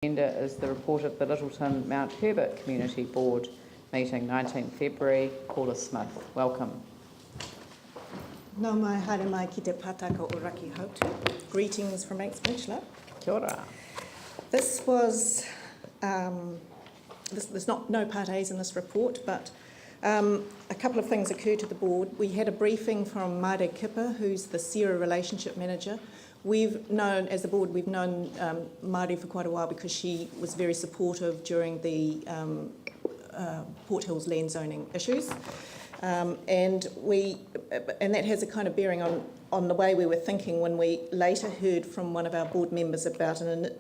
Agenda is the report of the Lyttelton Mount Herbert Community Board meeting 19 February. Paula Smith, welcome. Nau mai haere mai ki te pātaka o Raki Hautu. Greetings from Manx Peninsula. Kia ora. This was, there's no Part A's in this report, but a couple of things occurred to the board. We had a briefing from Mare Kipper, who's the SERA Relationship Manager. As the board, we've known Mare for quite a while because she was very supportive during the Port Hills land zoning issues. And that has a kind of bearing on the way we were thinking when we later heard from one of our board members about an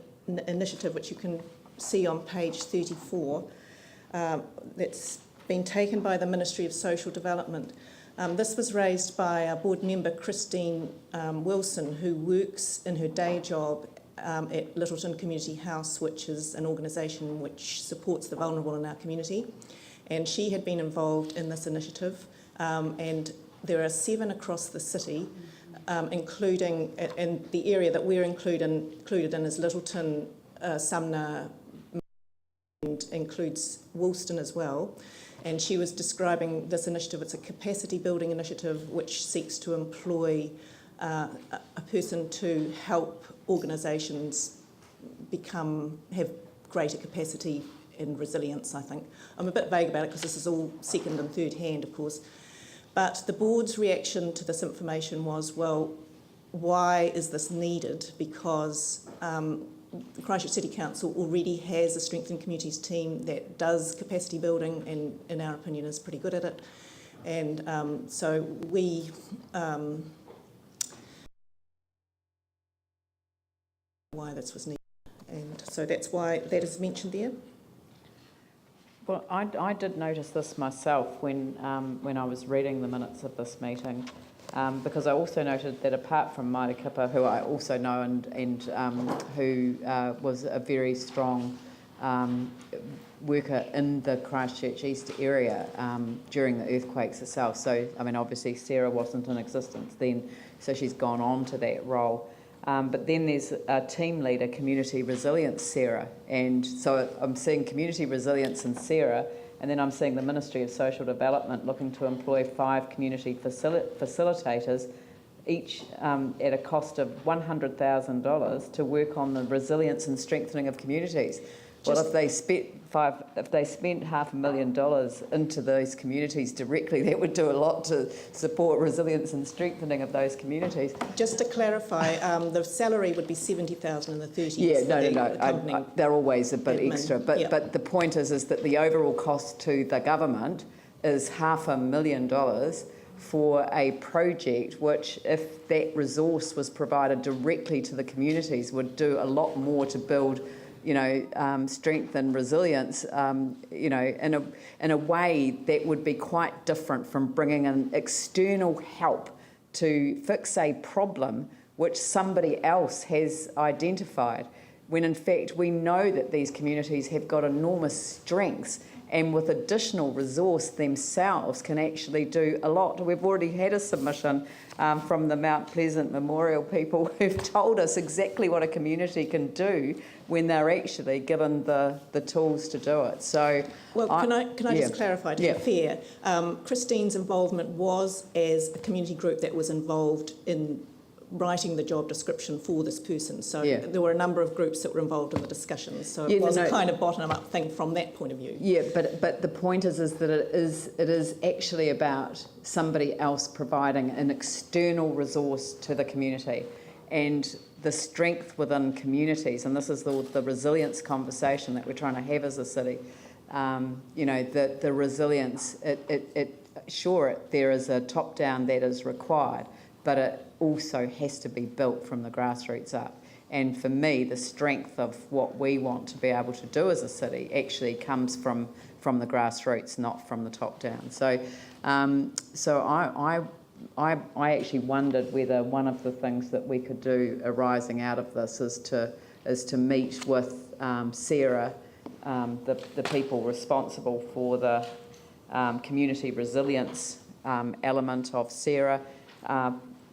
initiative which you can see on page 34 that's been taken by the Ministry of Social Development. This was raised by our board member Christine Wilson, who works in her day job at Lyttelton Community House, which is an organisation which supports the vulnerable in our community. And she had been involved in this initiative, and there are 7 across the city, including, and the area that we're included in is Lyttelton, Sumner, and includes Woolston as well. And she was describing this initiative. It's a capacity building initiative which seeks to employ a person to help organisations have greater capacity and resilience, I think. I'm a bit vague about it because this is all second and third hand, of course. But the board's reaction to this information was, well, why is this needed? Because the Christchurch City Council already has a Strengthening Communities team that does capacity building and, in our opinion, is pretty good at it. And so we why this was needed. And so that's why that is mentioned there. Well, I did notice this myself when I was reading the minutes of this meeting, because I also noted that apart from Maire Kipper, who I also know and who was a very strong worker in the Christchurch East area during the earthquakes itself. So, I mean, obviously Sarah wasn't in existence then, so she's gone on to that role. But then there's a team leader, Community Resilience, Sarah. And so I'm seeing Community Resilience in Sarah, and then I'm seeing the Ministry of Social Development looking to employ 5 community facilitators, each at a cost of $100,000 to work on the resilience and strengthening of communities. Well, if they spent $500,000 into those communities directly, that would do a lot to support resilience and strengthening of those communities. Just to clarify, the salary would be $70,000 in the 30s. Yeah, no. They're always a bit admin extra, but the point is that the overall cost to the government is $500,000 for a project which, if that resource was provided directly to the communities, would do a lot more to build strength and resilience, in a way that would be quite different from bringing in external help to fix a problem which somebody else has identified, when in fact we know that these communities have got enormous strengths and with additional resource themselves can actually do a lot. We've already had a submission from the Mount Pleasant Memorial people who've told us exactly what a community can do when they're actually given the tools to do it. So, well, can I just clarify, to be fair, Christine's involvement was as a community group that was involved in writing the job description for this person. So there were a number of groups that were involved in the discussions. So it was a kind of bottom-up thing from that point of view. Yeah, but the point is that it is actually about somebody else providing an external resource to the community, and the strength within communities. And this is the resilience conversation that we're trying to have as a city. The resilience. There is a top-down that is required, but it also has to be built from the grassroots up. And for me, the strength of what we want to be able to do as a city actually comes from the grassroots, not from the top down. So, I actually wondered whether one of the things that we could do arising out of this is to meet with Sarah, the people responsible for the community resilience element of Sarah,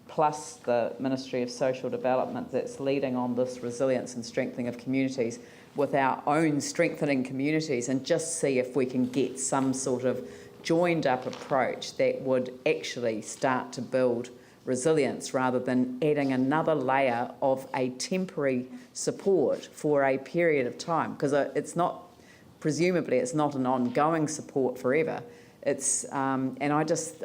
plus the Ministry of Social Development that's leading on this resilience and strengthening of communities, with our own strengthening communities and just see if we can get some sort of joined up approach that would actually start to build resilience rather than adding another layer of a temporary support for a period of time, because presumably it's not an ongoing support forever. It's and I just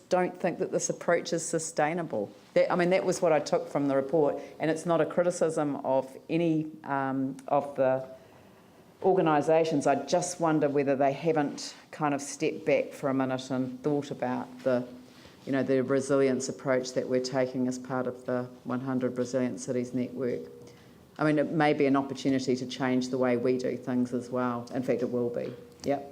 don't think that this approach is sustainable. That was what I took from the report, and it's not a criticism of any of the organisations. I just wonder whether they haven't kind of stepped back for a minute and thought about the resilience approach that we're taking as part of the 100 Resilient Cities Network. It may be an opportunity to change the way we do things as well. In fact, it will be. Yep.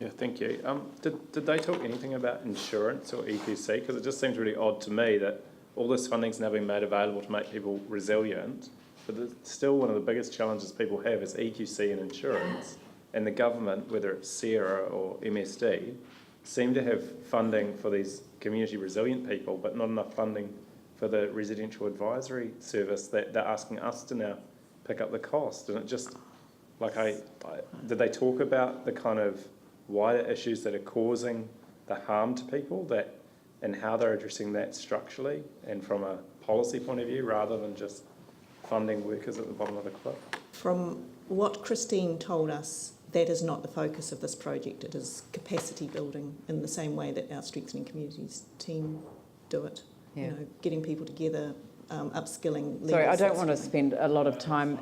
Yeah, thank you. Did they talk anything about insurance or EQC? Because it just seems really odd to me that all this funding's now being made available to make people resilient, but still one of the biggest challenges people have is EQC and insurance, and the government, whether it's SERA or MSD, seem to have funding for these community resilient people, but not enough funding for the residential advisory service that they're asking us to now pick up the cost. And it just, did they talk about the kind of wider issues that are causing the harm to people and how they're addressing that structurally and from a policy point of view rather than just funding workers at the bottom of the cliff? From what Christine told us, that is not the focus of this project. It is capacity building in the same way that our Strengthening Communities team do it. Yeah. Getting people together, upskilling. Sorry, I don't want to spend a lot of time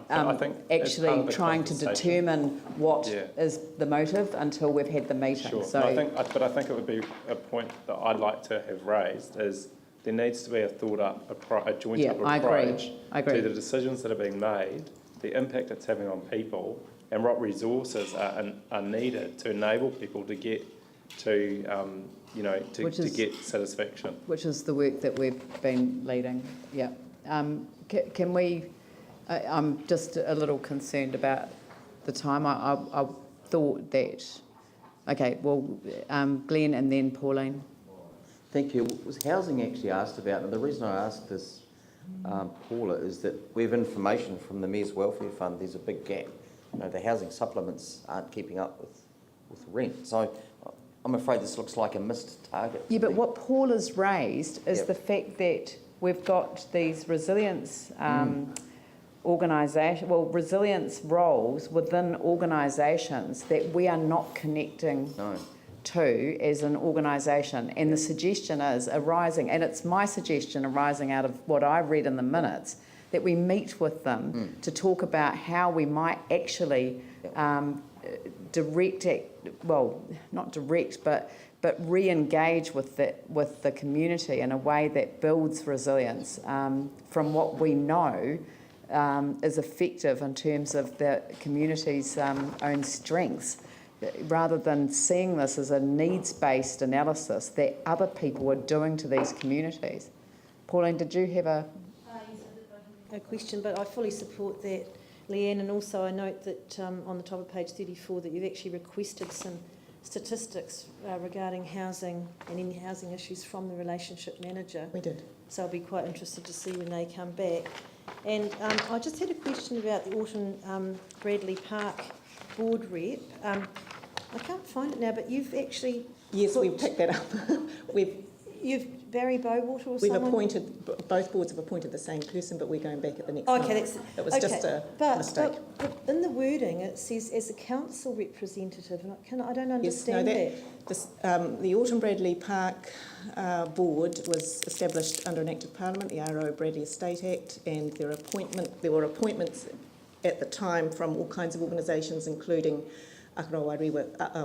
actually trying to determine what is the motive until we've had the meeting. Sure. So, but I think it would be a point that I'd like to have raised is there needs to be a thought-up, a joint-up approach to the decisions that are being made, the impact it's having on people, and what resources are needed to enable people to get to get satisfaction. Which is the work that we've been leading. Yeah. Can we? I'm just a little concerned about the time. I thought that. Okay. Well, Glenn and then Pauline. Thank you. Was housing actually asked about? And the reason I asked this, Paula, is that we have information from the Mayor's Welfare Fund. There's a big gap. The housing supplements aren't keeping up with rent. So I'm afraid this looks like a missed target. Yeah, but what Paul has raised is the fact that we've got these resilience resilience roles within organisations that we are not connecting to as an organisation. And the suggestion is arising, and it's my suggestion arising out of what I read in the minutes, that we meet with them to talk about how we might actually but re-engage with the community in a way that builds resilience from what we know is effective in terms of the community's own strengths, rather than seeing this as a needs-based analysis that other people are doing to these communities. Pauline, did you have a question? But I fully support that, Leanne, and also I note that on the top of page 34 that you've actually requested some statistics regarding housing and any housing issues from the relationship manager. We did. So I'll be quite interested to see when they come back. And I just had a question about the Autumn Bradley Park board rep. I can't find it now, but you've actually... Yes, we've picked that up. You've Barry Bowater or we've someone? appointed, both boards have appointed the same person, but we're going back at the next Okay, month. It was just a mistake. But in the wording, it says as a council representative, and I don't understand that. The Autumn Bradley Park board was established under an Act of Parliament, the R.O. Bradley Estate Act, and there were appointments at the time from all kinds of organisations, including Aotearoa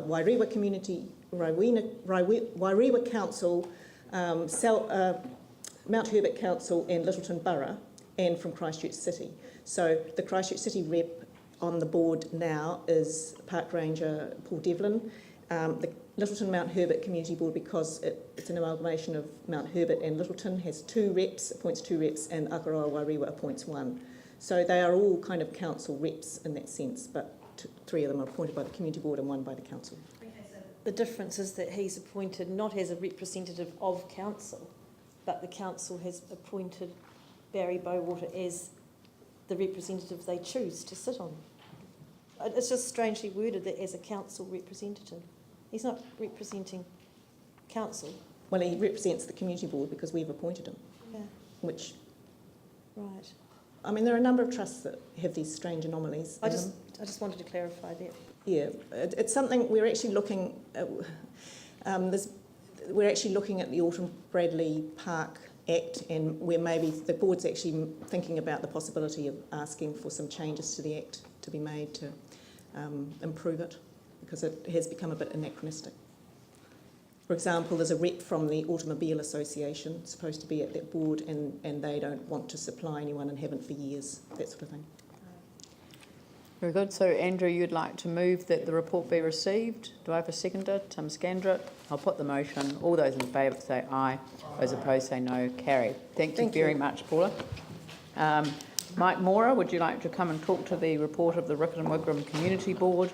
Wairewa Community, Wairewa Council, Mount Herbert Council and Lyttelton Borough, and from Christchurch City. So the Christchurch City rep on the board now is Park Ranger Paul Devlin. The Lyttelton Mount Herbert Community Board, because it's an amalgamation of Mount Herbert and Lyttelton, has appoints two reps, and Aotearoa Wairewa appoints one. So they are all kind of council reps in that sense, but three of them are appointed by the community board and one by the council. The difference is that he's appointed not as a representative of council, but the council has appointed Barry Bowater as the representative they choose to sit on. It's just strangely worded that as a council representative. He's not representing council. Well, he represents the community board because we've appointed him, Yeah, which, right. I mean, there are a number of trusts that have these strange anomalies. I just wanted to clarify that. Yeah, it's something we're actually looking at. We're actually looking at the Alton Bradley Park Act, and where maybe the board's actually thinking about the possibility of asking for some changes to the Act to be made to improve it, because it has become a bit anachronistic. For example, there's a rep from the Automobile Association supposed to be at that board, and they don't want to supply anyone and haven't for years, that sort of thing. Very good. So, Andrew, you'd like to move that the report be received. Do I have a seconder? Tim Scandrett. I'll put the motion. All those in favour say aye. Those opposed say no. Carried. Thank you very much, Paula. Mike Mora, would you like to come and talk to the report of the Rickett and Wigram Community Board?